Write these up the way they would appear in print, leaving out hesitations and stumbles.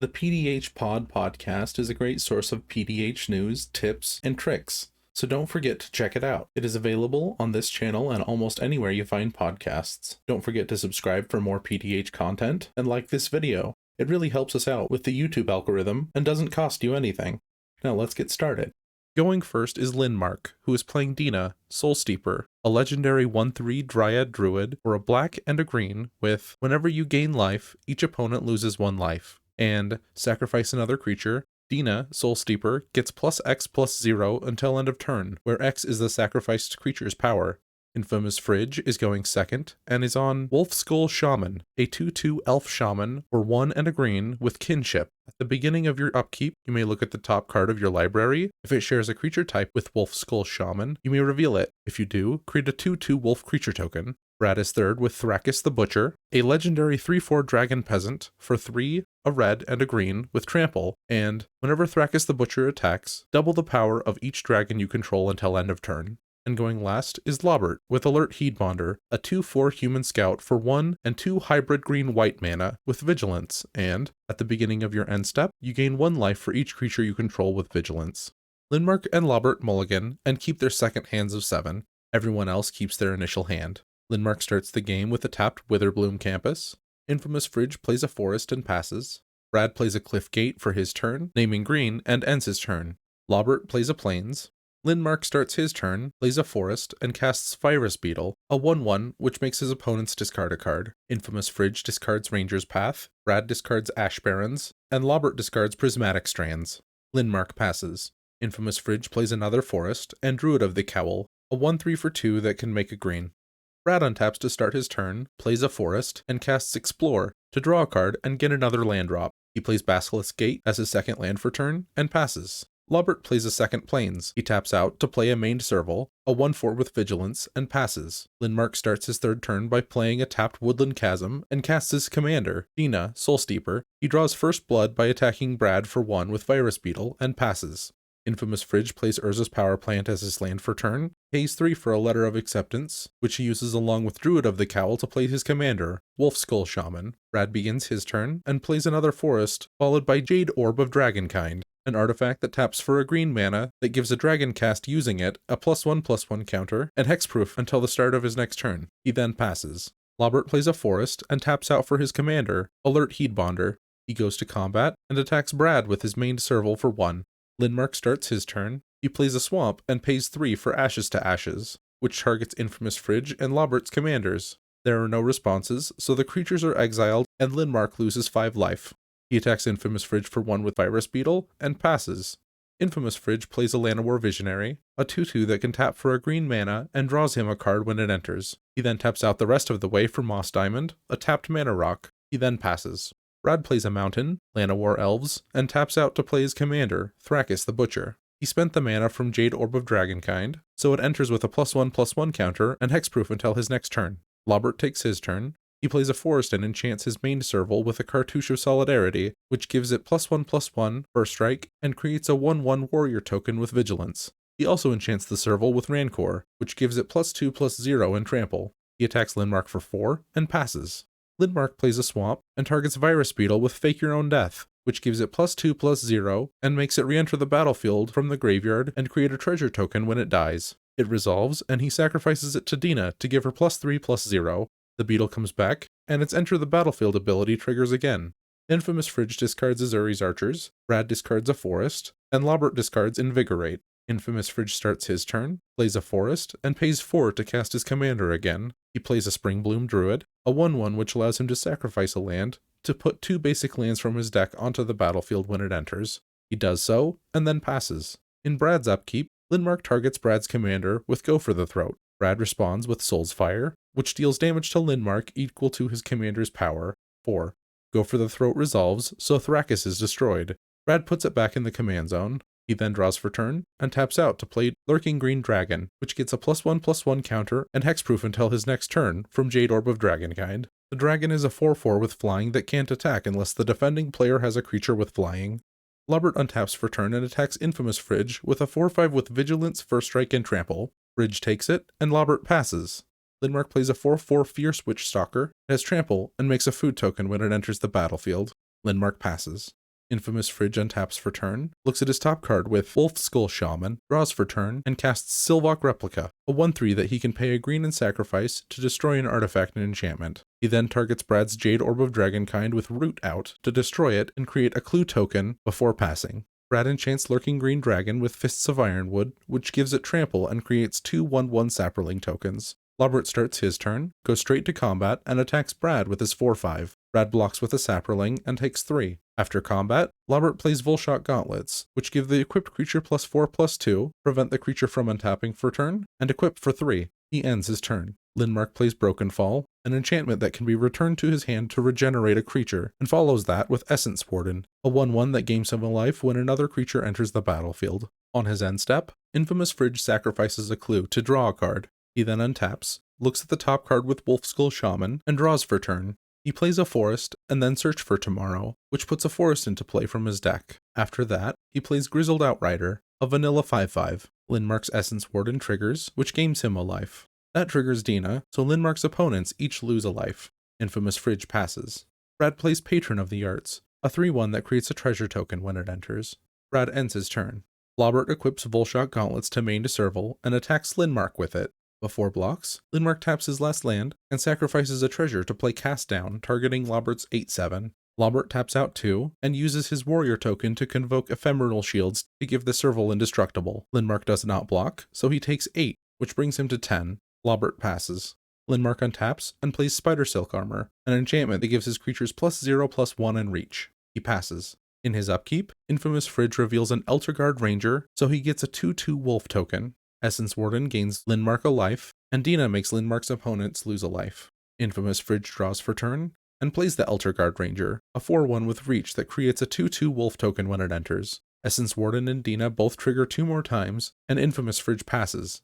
The PDH Pod podcast is a great source of PDH news, tips, and tricks, so don't forget to check it out. It is available on this channel and almost anywhere you find podcasts. Don't forget to subscribe for more PDH content and like this video. It really helps us out with the YouTube algorithm and doesn't cost you anything. Now let's get started. Going first is Linmark, who is playing Dina, Soul Steeper, a legendary 1/3 Dryad Druid for a black and a green with, whenever you gain life, each opponent loses 1 life. And sacrifice another creature. Dina, Soul Steeper, gets +X+0 until end of turn, where X is the sacrificed creature's power. Infamous Fridge is going second, and is on Wolfskull Shaman, a 2/2 elf shaman for 1 and a green with kinship. At the beginning of your upkeep, you may look at the top card of your library. If it shares a creature type with Wolfskull Shaman, you may reveal it. If you do, create a 2/2 wolf creature token. Brad is third with Thrakkus the Butcher, a legendary 3/4 dragon peasant for 3, a red, and a green with trample, and whenever Thrakkus the Butcher attacks, double the power of each dragon you control until end of turn. And going last is Lobert with Alert Heedbonder, a 2/4 human scout for 1 and 2 hybrid green-white mana with vigilance, and at the beginning of your end step, you gain 1 life for each creature you control with vigilance. Linmark and Lobert mulligan and keep their second hands of 7. Everyone else keeps their initial hand. Linmark starts the game with a tapped Witherbloom Campus. Infamous Fridge plays a forest and passes. Brad plays a Cliff Gate for his turn, naming green, and ends his turn. Lobert plays a Plains. Linmark starts his turn, plays a forest, and casts Virus Beetle, a 1/1 which makes his opponents discard a card. Infamous Fridge discards Ranger's Path, Brad discards Ash Barrens, and Lobert discards Prismatic Strands. Linmark passes. Infamous Fridge plays another forest, and Druid of the Cowl, a 1/3 for 2 that can make a green. Brad untaps to start his turn, plays a forest, and casts Explore to draw a card and get another land drop. He plays Basilisk Gate as his second land for turn, and passes. Lobert plays a second Plains. He taps out to play a Maned Serval, a 1/4 with Vigilance, and passes. Linmark starts his third turn by playing a tapped Woodland Chasm, and casts his commander, Dina, Soul Steeper. He draws First Blood by attacking Brad for 1 with Virus Beetle, and passes. Infamous Fridge plays Urza's Power Plant as his land for turn, pays 3 for a Letter of Acceptance, which he uses along with Druid of the Cowl to play his commander, Wolfskull Shaman. Brad begins his turn, and plays another forest, followed by Jade Orb of Dragonkind, an artifact that taps for a green mana that gives a dragon cast using it a +1/+1 counter, and hexproof until the start of his next turn. He then passes. Lobert plays a forest, and taps out for his commander, Alert Heedbonder. He goes to combat, and attacks Brad with his Maned Serval for 1. Linmark starts his turn. He plays a swamp and pays 3 for Ashes to Ashes, which targets Infamous Fridge and Lobert's commanders. There are no responses, so the creatures are exiled and Linmark loses 5 life. He attacks Infamous Fridge for 1 with Virus Beetle and passes. Infamous Fridge plays a Llanowar Visionary, a 2/2 that can tap for a green mana and draws him a card when it enters. He then taps out the rest of the way for Moss Diamond, a tapped mana rock. He then passes. Brad plays a Mountain, Llanowar Elves, and taps out to play his commander, Thrakkus the Butcher. He spent the mana from Jade Orb of Dragonkind, so it enters with a +1/+1 counter and hexproof until his next turn. Lobert takes his turn. He plays a forest and enchants his Maned Serval with a Cartouche of Solidarity, which gives it +1/+1 first strike and creates a 1/1 warrior token with Vigilance. He also enchants the Serval with Rancor, which gives it +2/+0 in trample. He attacks Linmark for 4 and passes. Linmark plays a swamp and targets Virus Beetle with Fake Your Own Death, which gives it +2/+0 and makes it re-enter the battlefield from the graveyard and create a treasure token when it dies. It resolves, and he sacrifices it to Dina to give her +3/+0. The beetle comes back, and its Enter the Battlefield ability triggers again. Infamous Fridge discards Azuri's Archers, Brad discards a forest, and Lobert discards Invigorate. Infamous Fridge starts his turn, plays a forest, and pays 4 to cast his commander again. He plays a Springbloom Druid, a 1/1 which allows him to sacrifice a land to put 2 basic lands from his deck onto the battlefield when it enters. He does so, and then passes. In Brad's upkeep, Linmark targets Brad's commander with Go for the Throat. Brad responds with Soul's Fire, which deals damage to Linmark equal to his commander's power, 4. Go for the Throat resolves, so Thrakkus is destroyed. Brad puts it back in the command zone. He then draws for turn, and taps out to play Lurking Green Dragon, which gets a +1/+1 counter and hexproof until his next turn from Jade Orb of Dragonkind. The dragon is a 4/4 with flying that can't attack unless the defending player has a creature with flying. Lobert untaps for turn and attacks Infamous Fridge with a 4/5 with Vigilance, First Strike, and Trample. Fridge takes it, and Lobert passes. Linmark plays a 4/4 Fierce Witch Stalker, it has Trample, and makes a food token when it enters the battlefield. Linmark passes. Infamous Fridge untaps for turn, looks at his top card with Wolf Skull Shaman, draws for turn, and casts Sylvok Replica, a 1/3 that he can pay a green and sacrifice to destroy an artifact and enchantment. He then targets Brad's Jade Orb of Dragonkind with Root out to destroy it and create a clue token before passing. Brad enchants Lurking Green Dragon with Fists of Ironwood, which gives it trample and creates two 1/1 Saproling tokens. Lobert starts his turn, goes straight to combat, and attacks Brad with his 4/5. Brad blocks with a Saproling and takes 3. After combat, Lobert plays Volshok Gauntlets, which give the equipped creature +4/+2, prevent the creature from untapping for turn, and equip for 3. He ends his turn. Linmark plays Broken Fall, an enchantment that can be returned to his hand to regenerate a creature, and follows that with Essence Warden, a 1/1 that gains him a life when another creature enters the battlefield. On his end step, Infamous Fridge sacrifices a clue to draw a card. He then untaps, looks at the top card with Wolfskull Shaman, and draws for turn. He plays a forest, and then Search for Tomorrow, which puts a forest into play from his deck. After that, he plays Grizzled Outrider, a vanilla 5/5. Linmark's Essence Warden triggers, which gains him a life. That triggers Dina, so Linmark's opponents each lose a life. Infamous Fridge passes. Brad plays Patron of the Arts, a 3/1 that creates a treasure token when it enters. Brad ends his turn. Lobert equips Volshok Gauntlets to main to Serval and attacks Linmark with it. Before blocks, Linmark taps his last land and sacrifices a treasure to play Cast Down, targeting Lobert's 8/7. Lobert taps out 2 and uses his warrior token to convoke Ephemeral Shields to give the Serval indestructible. Linmark does not block, so he takes 8, which brings him to 10. Lobert passes. Linmark untaps and plays Spider Silk Armor, an enchantment that gives his creatures +0/+1 in reach. He passes. In his upkeep, Infamous Fridge reveals an Elterguard Ranger, so he gets a 2/2 Wolf token. Essence Warden gains Linmark a life, and Dina makes Linmark's opponents lose a life. Infamous Fridge draws for turn, and plays the Elterguard Ranger, a 4/1 with reach that creates a 2/2 Wolf token when it enters. Essence Warden and Dina both trigger 2 more times, and Infamous Fridge passes.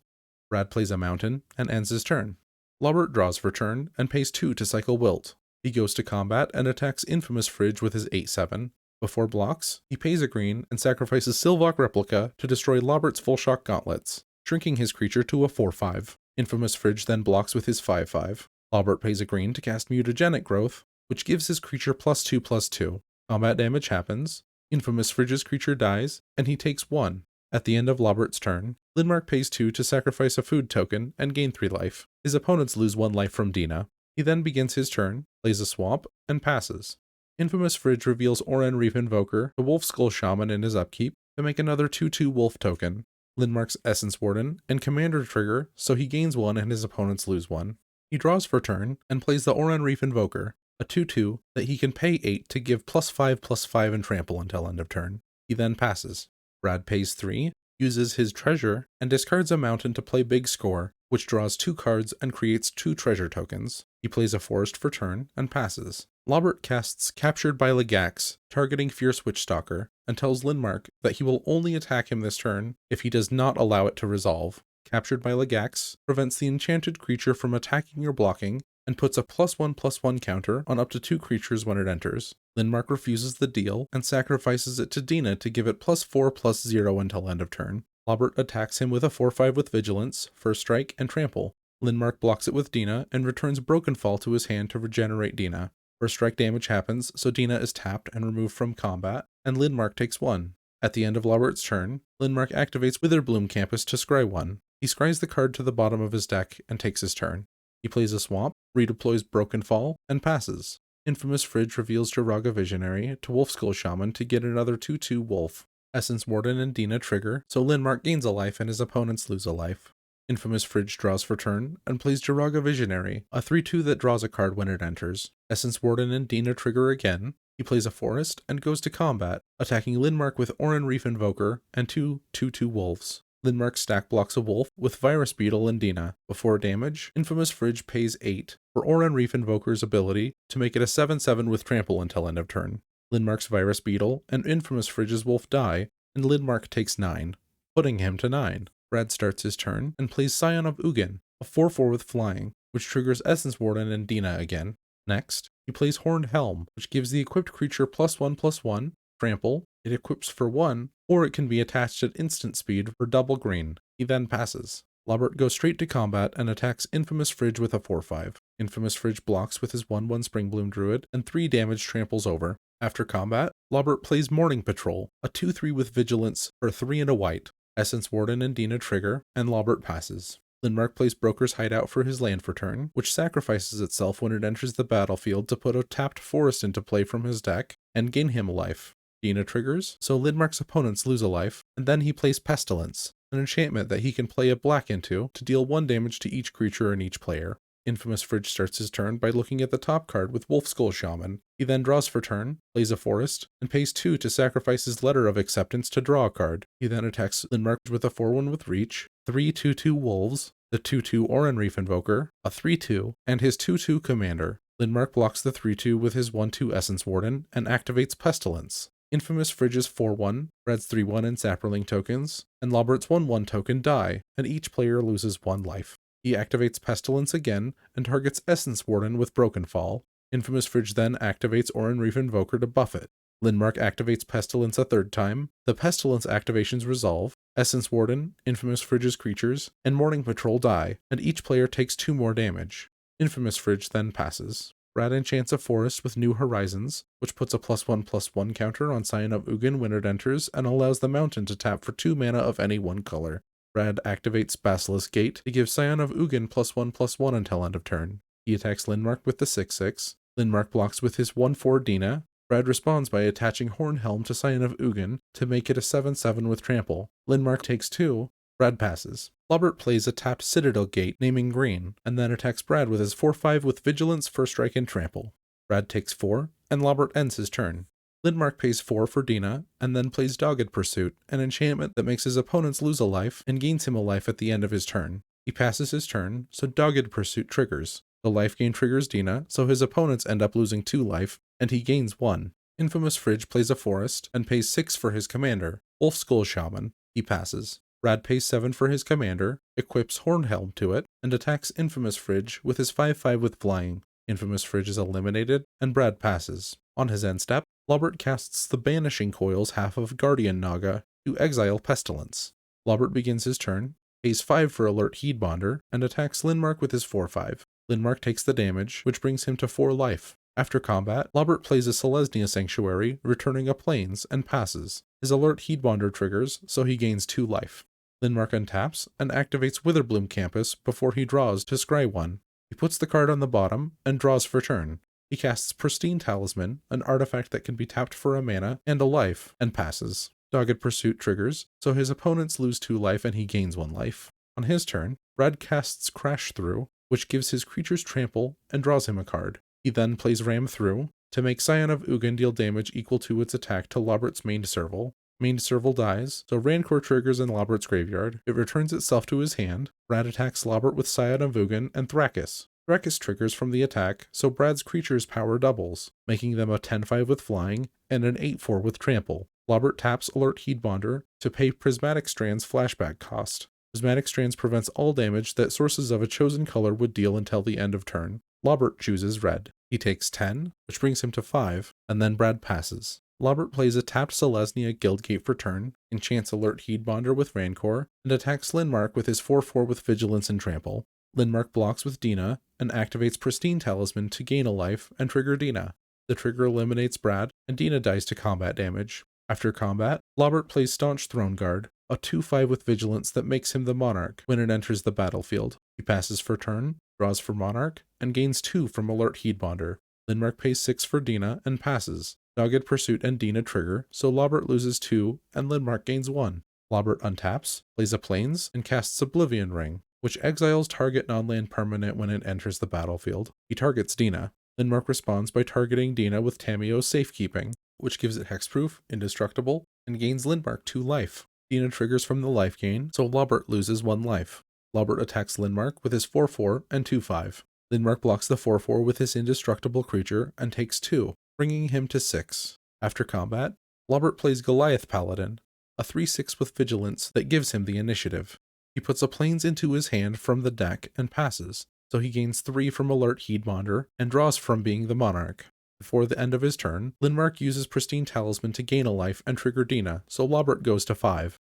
Brad plays a Mountain, and ends his turn. Lobert draws for turn, and pays 2 to cycle Wilt. He goes to combat and attacks Infamous Fridge with his 8/7. Before blocks, he pays a green and sacrifices Sylvok Replica to destroy Lobert's Volshok Gauntlets, shrinking his creature to a 4/5. Infamous Fridge then blocks with his 5/5. Lobert pays a green to cast Mutagenic Growth, which gives his creature +2/+2. Combat damage happens, Infamous Fridge's creature dies, and he takes 1. At the end of Lobert's turn, Linmark pays 2 to sacrifice a food token and gain 3 life. His opponents lose 1 life from Dina. He then begins his turn, plays a swamp, and passes. Infamous Fridge reveals Oran Reef Invoker, the Wolfskull Shaman in his upkeep, to make another 2/2 Wolf token. Linmark's Essence Warden and Commander trigger, so he gains 1 and his opponents lose 1. He draws for turn, and plays the Oran Reef Invoker, a 2/2 that he can pay 8 to give +5/+5 and trample until end of turn. He then passes. Brad pays 3, uses his treasure, and discards a mountain to play Big Score, which draws 2 cards and creates 2 treasure tokens. He plays a forest for turn, and passes. Lobert casts Captured by Legax, targeting Fierce Witchstalker, and tells Linmark that he will only attack him this turn if he does not allow it to resolve. Captured by Legax prevents the enchanted creature from attacking or blocking, and puts a +1/+1 counter on up to 2 creatures when it enters. Linmark refuses the deal and sacrifices it to Dina to give it +4/+0 until end of turn. Lobert attacks him with a 4/5 with Vigilance, First Strike, and Trample. Linmark blocks it with Dina and returns Broken Fall to his hand to regenerate Dina. First Strike damage happens, so Dina is tapped and removed from combat, and Linmark takes 1. At the end of Lobert's turn, Linmark activates Witherbloom Campus to scry 1. He scries the card to the bottom of his deck and takes his turn. He plays a swamp, redeploys Broken Fall, and passes. Infamous Fridge reveals Jiraga Visionary to Wolfskull Shaman to get another 2/2 Wolf. Essence Warden and Dina trigger, so Linmark gains a life and his opponents lose a life. Infamous Fridge draws for turn, and plays Jiraga Visionary, a 3/2 that draws a card when it enters. Essence Warden and Dina trigger again. He plays a forest, and goes to combat, attacking Linmark with Oran Reef Invoker and 2 2/2 wolves. Linmark stack blocks a wolf with Virus Beetle and Dina. Before damage, Infamous Fridge pays 8 for Oran Reef Invoker's ability to make it a 7/7 with Trample until end of turn. Linmark's Virus Beetle and Infamous Fridge's wolf die, and Linmark takes 9, putting him to 9. Brad starts his turn and plays Scion of Ugin, a 4/4 with flying, which triggers Essence Warden and Dina again. Next, he plays Horned Helm, which gives the equipped creature +1/+1, trample, it equips for 1, or it can be attached at instant speed for double green. He then passes. Lobert goes straight to combat and attacks Infamous Fridge with a 4/5. Infamous Fridge blocks with his 1/1 Springbloom Druid, and 3 damage tramples over. After combat, Lobert plays Morning Patrol, a 2/3 with Vigilance for 3 and a white. Essence Warden and Dina trigger, and Lobert passes. Lindmark plays Broker's Hideout for his land for turn, which sacrifices itself when it enters the battlefield to put a tapped forest into play from his deck and gain him a life. Dina triggers, so Lindmark's opponents lose a life, and then he plays Pestilence, an enchantment that he can play a black into to deal 1 damage to each creature and each player. Infamous Fridge starts his turn by looking at the top card with Wolfskull Shaman. He then draws for turn, plays a forest, and pays 2 to sacrifice his Letter of Acceptance to draw a card. He then attacks Lindmark with a 4/1 with Reach, 3 2/2 Wolves, the 2/2 Oran Reef Invoker, a 3/2, and his 2/2 Commander. Lindmark blocks the 3/2 with his 1/2 Essence Warden and activates Pestilence. Infamous Fridge's 4/1 adds 3/1 in Sapperling tokens, and Lobert's 1/1 token die, and each player loses 1 life. He activates Pestilence again and targets Essence Warden with Broken Fall. Infamous Fridge then activates Oran Reef Invoker to buff it. Lindmark activates Pestilence a 3rd time. The Pestilence activations resolve. Essence Warden, Infamous Fridge's creatures, and Morning Patrol die, and each player takes 2 more damage. Infamous Fridge then passes. Brad enchants a forest with New Horizons, which puts a +1/+1 counter on Scion of Ugin when it enters and allows the mountain to tap for 2 mana of any 1 color. Brad activates Basilisk Gate to give Scion of Ugin +1/+1 until end of turn. He attacks Lindmark with the 6/6. Lindmark blocks with his 1/4 Dina. Brad responds by attaching Hornhelm to Scion of Ugin to make it a 7/7 with Trample. Lindmark takes 2. Brad passes. Lobert plays a tapped Citadel Gate naming green, and then attacks Brad with his 4/5 with Vigilance, First Strike, and Trample. Brad takes 4, and Lobert ends his turn. Lindmark pays 4 for Dina, and then plays Dogged Pursuit, an enchantment that makes his opponents lose a life and gains him a life at the end of his turn. He passes his turn, so Dogged Pursuit triggers. The life gain triggers Dina, so his opponents end up losing 2 life, and he gains 1. Infamous Fridge plays a forest, and pays 6 for his commander, Wolfskull Shaman. He passes. Brad pays 7 for his commander, equips Hornhelm to it, and attacks Infamous Fridge with his 5/5 with Flying. Infamous Fridge is eliminated, and Brad passes. On his end step, Lobert casts the Banishing Coils half of Guardian Naga to exile Pestilence. Lobert begins his turn, pays 5 for Alert Heedbonder, and attacks Lindmark with his 4/5. Lindmark takes the damage, which brings him to 4 life. After combat, Lobert plays a Selesnya Sanctuary, returning a Plains, and passes. His Alert Heedbonder triggers, so he gains 2 life. Lindmark untaps and activates Witherbloom Campus before he draws to scry 1. He puts the card on the bottom and draws for turn. He casts Pristine Talisman, an artifact that can be tapped for a mana and a life, and passes. Dogged Pursuit triggers, so his opponents lose 2 life and he gains 1 life. On his turn, Brad casts Crash Through, which gives his creatures trample and draws him a card. He then plays Ram Through to make Scion of Ugin deal damage equal to its attack to Lobert's Maned Serval. Maned Serval dies, so Rancor triggers in Lobert's graveyard. It returns itself to his hand. Brad attacks Lobert with Scion of Ugin and Thrakkus. Thrakkus triggers from the attack, so Brad's creatures' power doubles, making them a 10/5 with Flying and an 8/4 with Trample. Lobert taps Alert Heedbonder to pay Prismatic Strand's flashback cost. Prismatic Strands prevents all damage that sources of a chosen color would deal until the end of turn. Lobert chooses red. He takes 10, which brings him to 5, and then Brad passes. Lobert plays a tapped Selesnya Guildgate for turn, enchants Alert Heedbonder with Rancor, and attacks Lindmark with his 4/4 with Vigilance and Trample. Lindmark blocks with Dina, and activates Pristine Talisman to gain a life and trigger Dina. The trigger eliminates Brad, and Dina dies to combat damage. After combat, Lobert plays Staunch Throne Guard, a 2/5 with Vigilance that makes him the Monarch when it enters the battlefield. He passes for turn, draws for Monarch, and gains 2 from Alert Heedbonder. Lindmark pays 6 for Dina and passes. Dogged Pursuit and Dina trigger, so Lobert loses 2 and Lindmark gains 1. Lobert untaps, plays a Plains, and casts Oblivion Ring, which exiles target non-land permanent when it enters the battlefield. He targets Dina. Lindmark responds by targeting Dina with Tamiyo's Safekeeping, which gives it hexproof, indestructible, and gains Lindmark 2 life. Dina triggers from the life gain, so Lobert loses 1 life. Lobert attacks Lindmark with his 4/4 and 2/5. Lindmark blocks the 4/4 with his indestructible creature and takes 2, bringing him to 6. After combat, Lobert plays Goliath Paladin, a 3/6 with Vigilance that gives him the initiative. He puts a Plains into his hand from the deck and passes, so he gains 3 from Alert Heedbonder and draws from being the Monarch. Before the end of his turn, Lindmark uses Pristine Talisman to gain a life and trigger Dina, so Lobert goes to 5.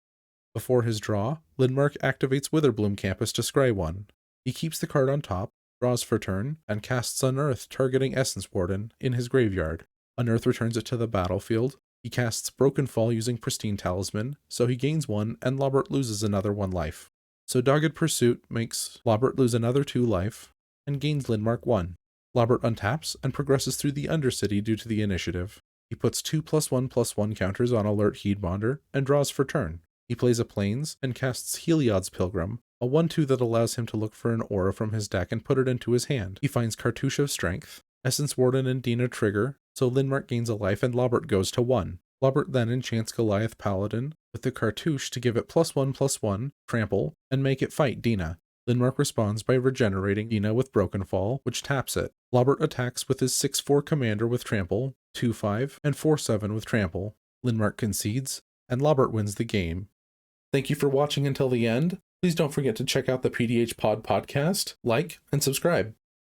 Before his draw, Lindmark activates Witherbloom Campus to scry 1. He keeps the card on top, draws for turn, and casts Unearth targeting Essence Warden in his graveyard. Unearth returns it to the battlefield. He casts Broken Fall using Pristine Talisman, so he gains 1 and Lobert loses another 1 life. So Dogged Pursuit makes Lobert lose another 2 life and gains Landmark 1. Lobert untaps and progresses through the Undercity due to the initiative. He puts 2+1/+1 counters on Alert Heedbonder and draws for turn. He plays a Plains and casts Heliod's Pilgrim, a 1/2 that allows him to look for an aura from his deck and put it into his hand. He finds Cartouche of Strength. Essence Warden and Dina trigger, so Lindmark gains a life and Lobert goes to 1. Lobert then enchants Goliath Paladin with the Cartouche to give it +1/+1, trample, and make it fight Dina. Lindmark responds by regenerating Dina with Broken Fall, which taps it. Lobert attacks with his 6/4 Commander with trample, 2/5, and 4/7 with trample. Lindmark concedes, and Lobert wins the game. Thank you for watching until the end. Please don't forget to check out the PDH Pod podcast, like, and subscribe.